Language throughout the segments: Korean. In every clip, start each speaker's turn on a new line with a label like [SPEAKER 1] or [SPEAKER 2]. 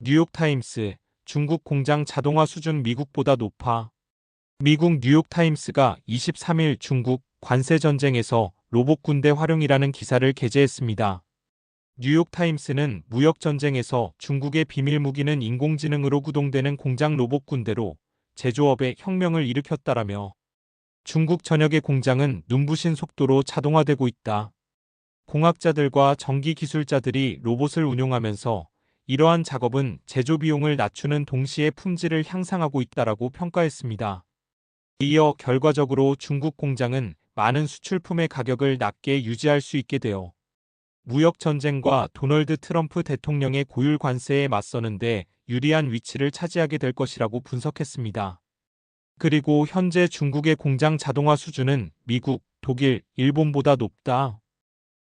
[SPEAKER 1] 뉴욕타임스, 중국 공장 자동화 수준 미국보다 높아. 미국 뉴욕타임스가 23일 중국 관세 전쟁에서 로봇 군대 활용이라는 기사를 게재했습니다. 뉴욕타임스는 무역 전쟁에서 중국의 비밀 무기는 인공지능으로 구동되는 공장 로봇 군대로 제조업에 혁명을 일으켰다라며 중국 전역의 공장은 눈부신 속도로 자동화되고 있다. 공학자들과 전기 기술자들이 로봇을 운용하면서 이러한 작업은 제조 비용을 낮추는 동시에 품질을 향상하고 있다라고 평가했습니다. 이어 결과적으로 중국 공장은 많은 수출품의 가격을 낮게 유지할 수 있게 되어 무역 전쟁과 도널드 트럼프 대통령의 고율 관세에 맞서는데 유리한 위치를 차지하게 될 것이라고 분석했습니다. 그리고 현재 중국의 공장 자동화 수준은 미국, 독일, 일본보다 높다.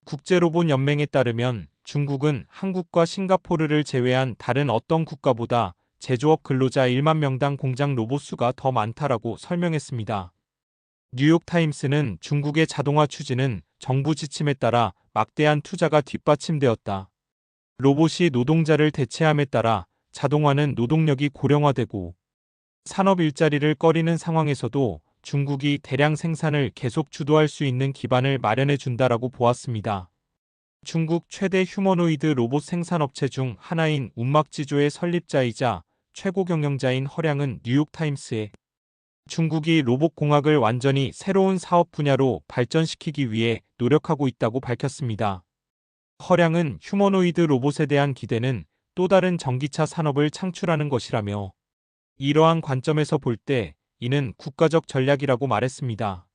[SPEAKER 1] 국제로봇연맹에 따르면 중국은 한국과 싱가포르를 제외한 다른 어떤 국가보다 제조업 근로자 1만 명당 공장 로봇 수가 더 많다라고 설명했습니다. 뉴욕타임스는 중국의 자동화 추진은 정부 지침에 따라 막대한 투자가 뒷받침되었다. 로봇이 노동자를 대체함에 따라 자동화는 노동력이 고령화되고 산업 일자리를 꺼리는 상황에서도 중국이 대량 생산을 계속 주도할 수 있는 기반을 마련해 준다라고 보았습니다. 중국 최대 휴머노이드 로봇 생산업체 중 하나인 운막지조의 설립자이자 최고 경영자인 허량은 뉴욕타임스에 중국이 로봇공학을 완전히 새로운 사업 분야로 발전시키기 위해 노력하고 있다고 밝혔습니다. 허량은 휴머노이드 로봇에 대한 기대는 또 다른 전기차 산업을 창출하는 것이라며 이러한 관점에서 볼 때 이는 국가적 전략이라고 말했습니다.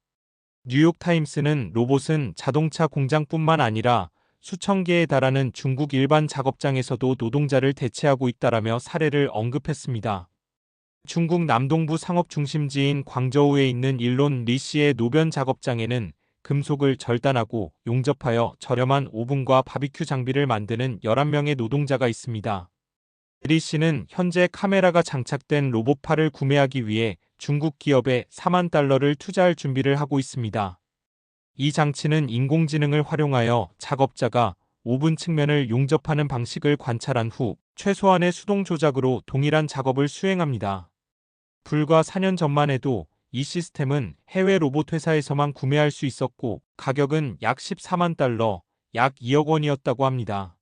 [SPEAKER 1] 뉴욕타임스는 로봇은 자동차 공장뿐만 아니라 수천 개에 달하는 중국 일반 작업장에서도 노동자를 대체하고 있다라며 사례를 언급했습니다. 중국 남동부 상업 중심지인 광저우에 있는 일론 리씨의 노변 작업장에는 금속을 절단하고 용접하여 저렴한 오븐과 바비큐 장비를 만드는 11명의 노동자가 있습니다. 리씨는 현재 카메라가 장착된 로봇팔을 구매하기 위해 중국 기업에 4만 달러를 투자할 준비를 하고 있습니다. 이 장치는 인공지능을 활용하여 작업자가 오븐 측면을 용접하는 방식을 관찰한 후 최소한의 수동 조작으로 동일한 작업을 수행합니다. 불과 4년 전만 해도 이 시스템은 해외 로봇 회사에서만 구매할 수 있었고 가격은 약 14만 달러, 약 2억 원이었다고 합니다.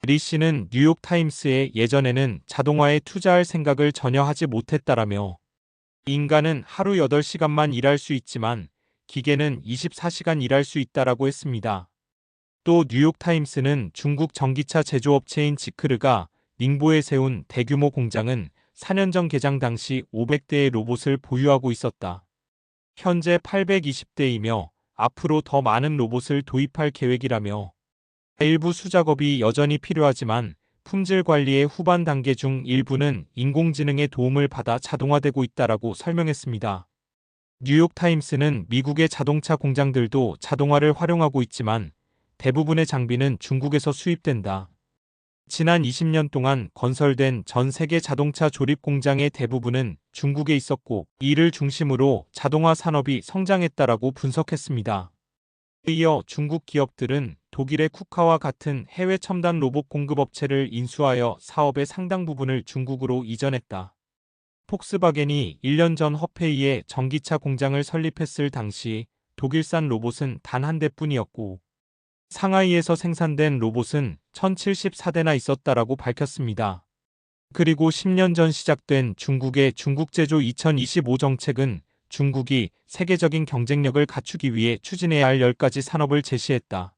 [SPEAKER 1] 리 씨는 뉴욕타임스에 예전에는 자동화에 투자할 생각을 전혀 하지 못했다라며 인간은 하루 8시간만 일할 수 있지만 기계는 24시간 일할 수 있다라고 했습니다. 또 뉴욕타임스는 중국 전기차 제조업체인 지크르가 닝보에 세운 대규모 공장은 4년 전 개장 당시 500대의 로봇을 보유하고 있었다. 현재 820대이며 앞으로 더 많은 로봇을 도입할 계획이라며 일부 수작업이 여전히 필요하지만 품질 관리의 후반 단계 중 일부는 인공지능의 도움을 받아 자동화되고 있다라고 설명했습니다. 뉴욕타임스는 미국의 자동차 공장들도 자동화를 활용하고 있지만 대부분의 장비는 중국에서 수입된다. 지난 20년 동안 건설된 전 세계 자동차 조립 공장의 대부분은 중국에 있었고 이를 중심으로 자동화 산업이 성장했다라고 분석했습니다. 이어 중국 기업들은 독일의 쿠카와 같은 해외 첨단 로봇 공급업체를 인수하여 사업의 상당 부분을 중국으로 이전했다. 폭스바겐이 1년 전 허페이에 전기차 공장을 설립했을 당시 독일산 로봇은 단 한 대뿐이었고 상하이에서 생산된 로봇은 1074대나 있었다라고 밝혔습니다. 그리고 10년 전 시작된 중국의 중국제조 2025 정책은 중국이 세계적인 경쟁력을 갖추기 위해 추진해야 할 10가지 산업을 제시했다.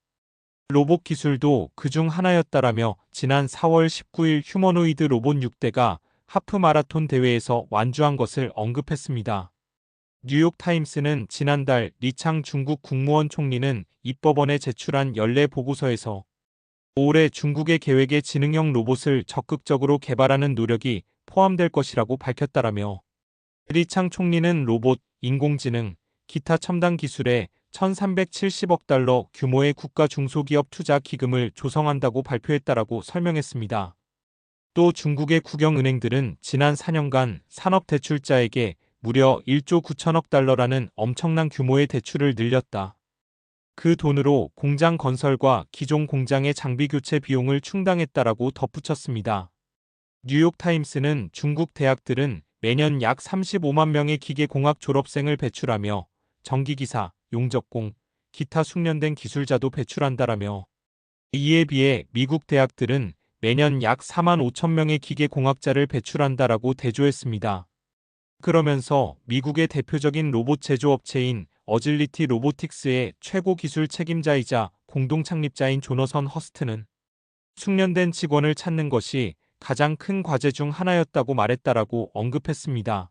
[SPEAKER 1] 로봇 기술도 그중 하나였다라며 지난 4월 19일 휴머노이드 로봇 6대가 하프 마라톤 대회에서 완주한 것을 언급했습니다. 뉴욕타임스는 지난달 리창 중국 국무원 총리는 입법원에 제출한 연례 보고서에서 올해 중국의 계획에 지능형 로봇을 적극적으로 개발하는 노력이 포함될 것이라고 밝혔다라며 리창 총리는 로봇, 인공지능, 기타 첨단 기술에 1,370억 달러 규모의 국가 중소기업 투자 기금을 조성한다고 발표했다라고 설명했습니다. 또 중국의 국영은행들은 지난 4년간 산업대출자에게 무려 1조 9천억 달러라는 엄청난 규모의 대출을 늘렸다. 그 돈으로 공장 건설과 기존 공장의 장비 교체 비용을 충당했다라고 덧붙였습니다. 뉴욕타임스는 중국 대학들은 매년 약 35만 명의 기계공학 졸업생을 배출하며 전기기사, 용접공, 기타 숙련된 기술자도 배출한다라며 이에 비해 미국 대학들은 매년 약 4만 5천 명의 기계공학자를 배출한다라고 대조했습니다. 그러면서 미국의 대표적인 로봇 제조업체인 어질리티 로보틱스의 최고 기술 책임자이자 공동 창립자인 조너선 허스트는 숙련된 직원을 찾는 것이 가장 큰 과제 중 하나였다고 말했다라고 언급했습니다.